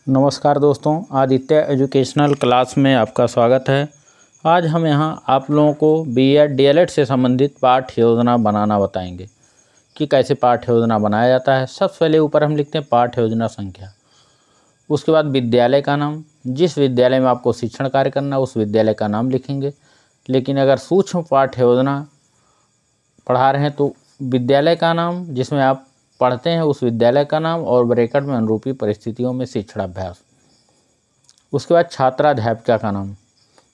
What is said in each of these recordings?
नमस्कार दोस्तों, Aditya educational class में आपका स्वागत है। आज हम यहाँ आप लोगों को बीएड डीएलएड से संबंधित पाठ्य योजना बनाना बताएंगे कि कैसे पाठ्य योजना बनाया जाता है। सबसे पहले ऊपर हम लिखते हैं पाठ्य योजना संख्या, उसके बाद विद्यालय का नाम, जिस विद्यालय में आपको शिक्षण कार्य करना उस विद्यालय का नाम लिखेंगे। लेकिन अगर सूक्ष्म पाठ्य योजना पढ़ा रहे हैं तो विद्यालय का नाम, जिसमें आप पढ़ते हैं उस विद्यालय का नाम और ब्रैकेट में अनुरूपी परिस्थितियों में शिक्षणाभ्यास। उसके बाद छात्राध्यापिका का नाम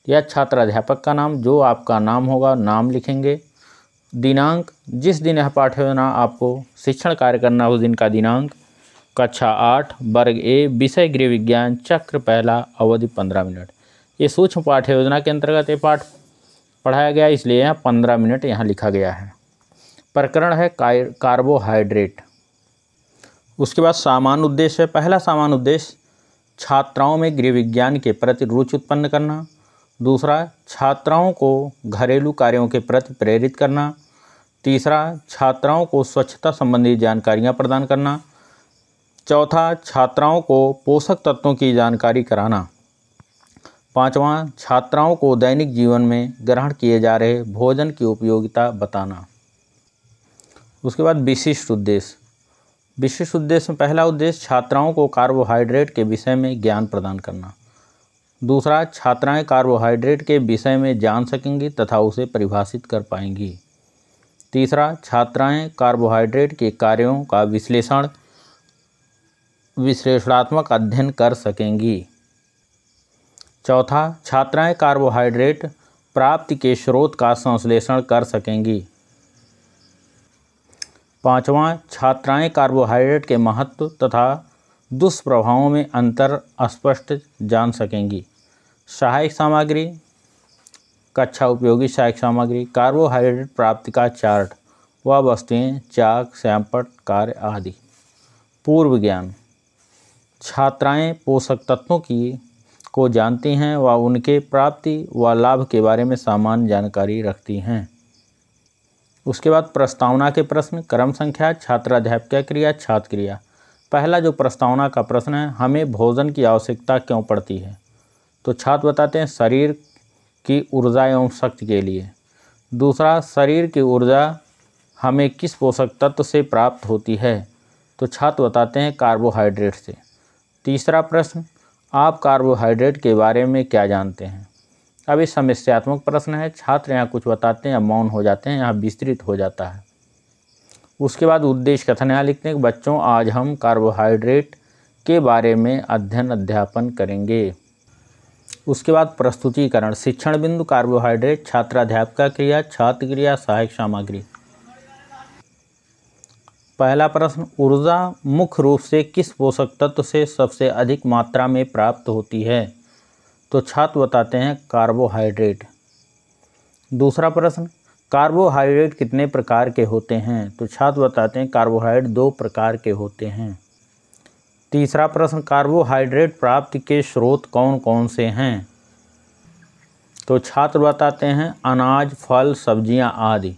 या छात्राध्यापक का नाम, जो आपका नाम होगा नाम लिखेंगे। दिनांक, जिस दिन यह पाठ्य योजना आपको शिक्षण कार्य करना उस दिन का दिनांक। कक्षा 8 वर्ग ए, विषय गृह विज्ञान, चक्र पहला, अवधि 15 मिनट। ये सूक्ष्म पाठ्य योजना के अंतर्गत ये पाठ पढ़ाया गया, इसलिए यहाँ 15 मिनट यहाँ लिखा गया है। प्रकरण है कार्बोहाइड्रेट। उसके बाद सामान्य उद्देश्य है। पहला सामान्य उद्देश्य छात्राओं में गृह विज्ञान के प्रति रुचि उत्पन्न करना। दूसरा, छात्राओं को घरेलू कार्यों के प्रति प्रेरित करना। तीसरा, छात्राओं को स्वच्छता संबंधी जानकारियां प्रदान करना। चौथा, छात्राओं को पोषक तत्वों की जानकारी कराना। पांचवा, छात्राओं को दैनिक जीवन में ग्रहण किए जा रहे भोजन की उपयोगिता बताना। उसके बाद विशिष्ट उद्देश्य। विशिष्ट उद्देश्य में पहला उद्देश्य छात्राओं को कार्बोहाइड्रेट के विषय में ज्ञान प्रदान करना। दूसरा, छात्राएं कार्बोहाइड्रेट के विषय में जान सकेंगी तथा उसे परिभाषित कर पाएंगी। तीसरा, छात्राएं कार्बोहाइड्रेट के कार्यों का विश्लेषणात्मक अध्ययन कर सकेंगी। चौथा, छात्राएं कार्बोहाइड्रेट प्राप्ति के स्रोत का संश्लेषण कर सकेंगी। पांचवा, छात्राएं कार्बोहाइड्रेट के महत्व तथा दुष्प्रभावों में अंतर स्पष्ट जान सकेंगी। सहायक सामग्री, कक्षा उपयोगी सहायक सामग्री, कार्बोहाइड्रेट प्राप्ति का चार्ट व वस्तुएं, चाक, सैंपट, कार्य आदि। पूर्व ज्ञान, छात्राएं पोषक तत्वों को जानती हैं व उनके प्राप्ति व लाभ के बारे में सामान्य जानकारी रखती हैं। उसके बाद प्रस्तावना के प्रश्न। क्रम संख्या, छात्राध्यापिका क्रिया, छात्र क्रिया। पहला जो प्रस्तावना का प्रश्न है, हमें भोजन की आवश्यकता क्यों पड़ती है? तो छात्र बताते हैं शरीर की ऊर्जा एवं शक्ति के लिए। दूसरा, शरीर की ऊर्जा हमें किस पोषक तत्व से प्राप्त होती है? तो छात्र बताते हैं कार्बोहाइड्रेट से। तीसरा प्रश्न, आप कार्बोहाइड्रेट के बारे में क्या जानते हैं? अब ये समस्यात्मक प्रश्न है, छात्र यहाँ कुछ बताते हैं या मौन हो जाते हैं, यहाँ विस्तृत हो जाता है। उसके बाद उद्देश्य कथन यहाँ लिखते हैं कि बच्चों, आज हम कार्बोहाइड्रेट के बारे में अध्ययन करेंगे। उसके बाद प्रस्तुतिकरण। शिक्षण बिंदु, कार्बोहाइड्रेट, छात्राध्यापिका क्रिया, छात्र क्रिया, सहायक सामग्री। पहला प्रश्न, ऊर्जा मुख्य रूप से किस पोषक तत्व से सबसे अधिक मात्रा में प्राप्त होती है? तो छात्र बताते हैं कार्बोहाइड्रेट। दूसरा प्रश्न, कार्बोहाइड्रेट कितने प्रकार के होते हैं? तो छात्र बताते हैं कार्बोहाइड्रेट 2 प्रकार के होते हैं। तीसरा प्रश्न, कार्बोहाइड्रेट प्राप्ति के स्रोत कौन कौन से हैं? तो छात्र बताते हैं अनाज, फल, सब्जियां आदि।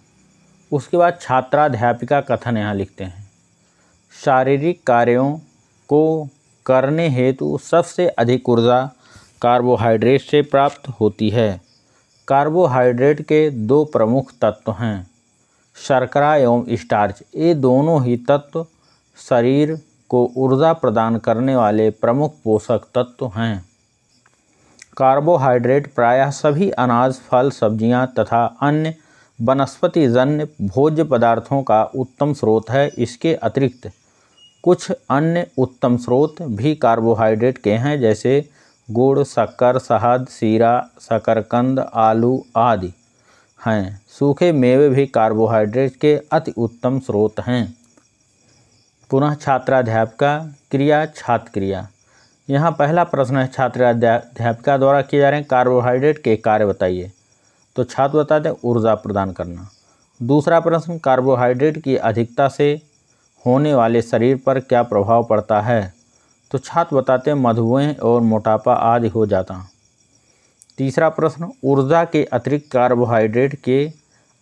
उसके बाद छात्राध्यापिका कथन यहाँ लिखते हैं, शारीरिक कार्यों को करने हेतु सबसे अधिक ऊर्जा कार्बोहाइड्रेट से प्राप्त होती है। कार्बोहाइड्रेट के 2 प्रमुख तत्व हैं, शर्करा एवं स्टार्च। ये दोनों ही तत्व शरीर को ऊर्जा प्रदान करने वाले प्रमुख पोषक तत्व हैं। कार्बोहाइड्रेट प्रायः सभी अनाज, फल, सब्जियां तथा अन्य वनस्पतिजन्य भोज्य पदार्थों का उत्तम स्रोत है। इसके अतिरिक्त कुछ अन्य उत्तम स्रोत भी कार्बोहाइड्रेट के हैं, जैसे गुड़, शक्कर, शहद, शीरा, शकरकंद, आलू आदि हैं। सूखे मेवे भी कार्बोहाइड्रेट के अति उत्तम स्रोत हैं। पुनः छात्राध्यापिका क्रिया, छात्र क्रिया। यहाँ पहला प्रश्न है, छात्राध्यापिका द्वारा किए जा रहे हैं कार्बोहाइड्रेट के कार्य बताइए। तो छात्र बताते हैं ऊर्जा प्रदान करना। दूसरा प्रश्न, कार्बोहाइड्रेट की अधिकता से होने वाले शरीर पर क्या प्रभाव पड़ता है? तो छात्र बताते हैं मधुमेह और मोटापा आदि हो जाता। तीसरा प्रश्न, ऊर्जा के अतिरिक्त कार्बोहाइड्रेट के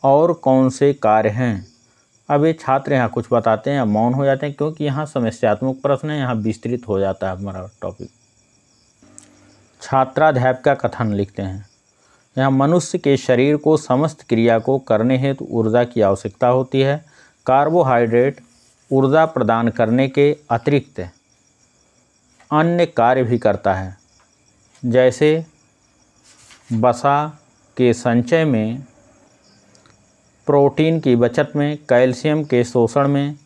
और कौन से कार्य हैं? अब ये छात्र यहाँ कुछ बताते हैं या मौन हो जाते हैं, क्योंकि यहाँ समस्यात्मक प्रश्न है, यहाँ विस्तृत हो जाता है हमारा टॉपिक। छात्राध्यापक का कथन लिखते हैं। यहाँ मनुष्य के शरीर को समस्त क्रिया को करने हेतु ऊर्जा की आवश्यकता होती है। कार्बोहाइड्रेट ऊर्जा प्रदान करने के अतिरिक्त अन्य कार्य भी करता है, जैसे वसा के संचय में, प्रोटीन की बचत में, कैल्शियम के शोषण में,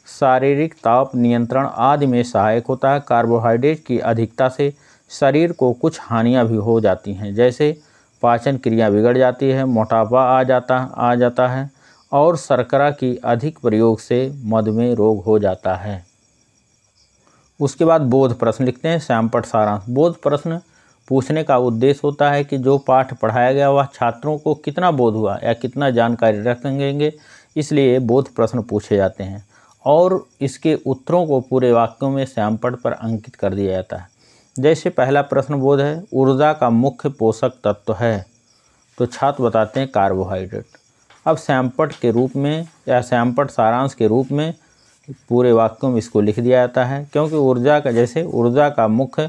शारीरिक ताप नियंत्रण आदि में सहायक होता है। कार्बोहाइड्रेट की अधिकता से शरीर को कुछ हानियां भी हो जाती हैं, जैसे पाचन क्रिया बिगड़ जाती है, मोटापा आ जाता है और शर्करा की अधिक प्रयोग से मधुमेह रोग हो जाता है। उसके बाद बोध प्रश्न लिखते हैं। श्यामपट्ट सारांश। बोध प्रश्न पूछने का उद्देश्य होता है कि जो पाठ पढ़ाया गया वह छात्रों को कितना बोध हुआ या कितना जानकारी रख सकेंगे, इसलिए बोध प्रश्न पूछे जाते हैं और इसके उत्तरों को पूरे वाक्यों में श्यामपट्ट पर अंकित कर दिया जाता है। जैसे पहला प्रश्न बोध है, ऊर्जा का मुख्य पोषक तत्व है, तो छात्र बताते हैं कार्बोहाइड्रेट। अब श्यामपट्ट के रूप में या श्यामपट्ट सारांश के रूप में पूरे वाक्यों में इसको लिख दिया जाता है, क्योंकि ऊर्जा का मुख्य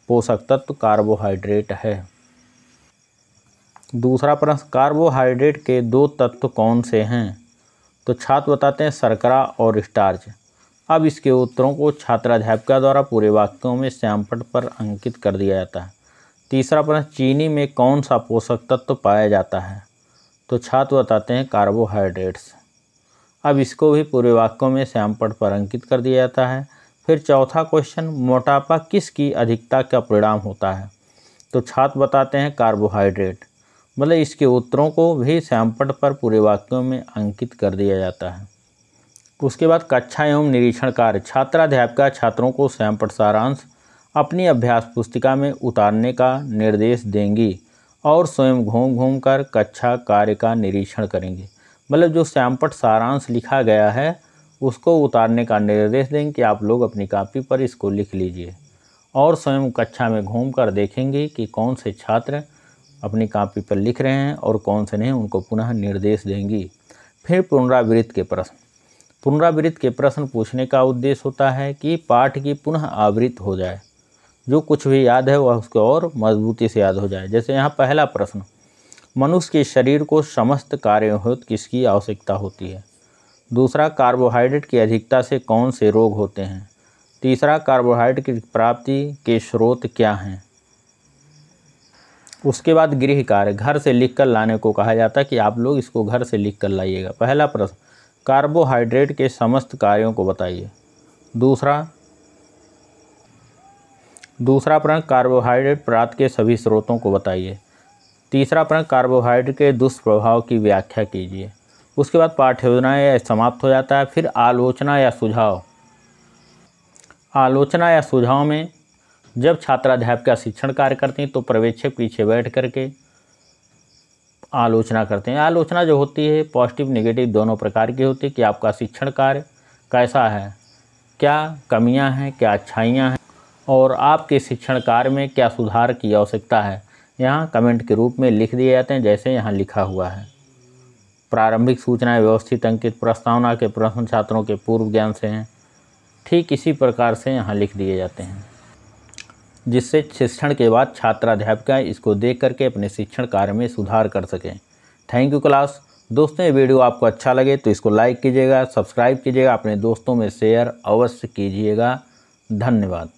पोषक तत्व कार्बोहाइड्रेट है। दूसरा प्रश्न, कार्बोहाइड्रेट के दो तत्व कौन से हैं, तो छात्र बताते हैं शर्करा और स्टार्च। अब इसके उत्तरों को छात्राध्यापिका द्वारा पूरे वाक्यों में श्यामपट्ट पर अंकित कर दिया जाता है। तीसरा प्रश्न, चीनी में कौन सा पोषक तत्व पाया जाता है, तो छात्र बताते हैं कार्बोहाइड्रेट्स। अब इसको भी पूरे वाक्यों में श्यामपट्ट पर अंकित कर दिया जाता है। फिर चौथा क्वेश्चन, मोटापा किसकी अधिकता का परिणाम होता है, तो छात्र बताते हैं कार्बोहाइड्रेट। मतलब इसके उत्तरों को भी श्यामपट्ट पर पूरे वाक्यों में अंकित कर दिया जाता है। उसके बाद कक्षा एवं निरीक्षण कार्य। छात्राध्यापिका छात्रों को श्यामपट्ट सारांश अपनी अभ्यास पुस्तिका में उतारने का निर्देश देंगी और स्वयं घूम घूम कर कक्षा कार्य का निरीक्षण करेंगी। मतलब जो श्यामपट्ट सारांश लिखा गया है उसको उतारने का निर्देश देंगे कि आप लोग अपनी कॉपी पर इसको लिख लीजिए और स्वयं कक्षा में घूमकर देखेंगे कि कौन से छात्र अपनी कॉपी पर लिख रहे हैं और कौन से नहीं, उनको पुनः निर्देश देंगी। फिर पुनरावृत्त के प्रश्न। पुनरावृत्त के प्रश्न पूछने का उद्देश्य होता है कि पाठ की पुनः आवृत्ति हो जाए, जो कुछ भी याद है वह उसको और मजबूती से याद हो जाए। जैसे यहाँ पहला प्रश्न, मनुष्य के शरीर को समस्त कार्यों हेतु किसकी आवश्यकता होती है। दूसरा, कार्बोहाइड्रेट की अधिकता से कौन से रोग होते हैं। तीसरा, कार्बोहाइड्रेट की प्राप्ति के स्रोत क्या हैं। उसके बाद गृह कार्य, घर से लिख कर लाने को कहा जाता है कि आप लोग इसको घर से लिख कर लाइएगा। पहला प्रश्न, कार्बोहाइड्रेट के समस्त कार्यों को बताइए। दूसरा प्रश्न, कार्बोहाइड्रेट प्राप्त के सभी स्रोतों को बताइए। तीसरा प्रश्न, कार्बोहाइड्रेट के दुष्प्रभाव की व्याख्या कीजिए। उसके बाद पाठ्य योजना समाप्त हो जाता है। फिर आलोचना या सुझाव। आलोचना या सुझाव में जब छात्राध्यापिका शिक्षण कार्य करते हैं तो पर्यवेक्षक पीछे बैठ करके आलोचना करते हैं। आलोचना जो होती है पॉजिटिव नेगेटिव दोनों प्रकार की होती है कि आपका शिक्षण कार्य कैसा है, क्या कमियां हैं, क्या अच्छाइयां हैं और आपके शिक्षण कार्य में क्या सुधार की आवश्यकता है, यहाँ कमेंट के रूप में लिख दिए जाते हैं। जैसे यहाँ लिखा हुआ है, प्रारंभिक सूचनाएं व्यवस्थित अंकित, प्रस्तावना के प्रश्न छात्रों के पूर्व ज्ञान से हैं, ठीक इसी प्रकार से यहाँ लिख दिए जाते हैं, जिससे शिक्षण के बाद छात्राध्यापिका इसको देख करके अपने शिक्षण कार्य में सुधार कर सकें। Thank you class. दोस्तों, ये वीडियो आपको अच्छा लगे तो इसको लाइक कीजिएगा, सब्सक्राइब कीजिएगा, अपने दोस्तों में शेयर अवश्य कीजिएगा। धन्यवाद।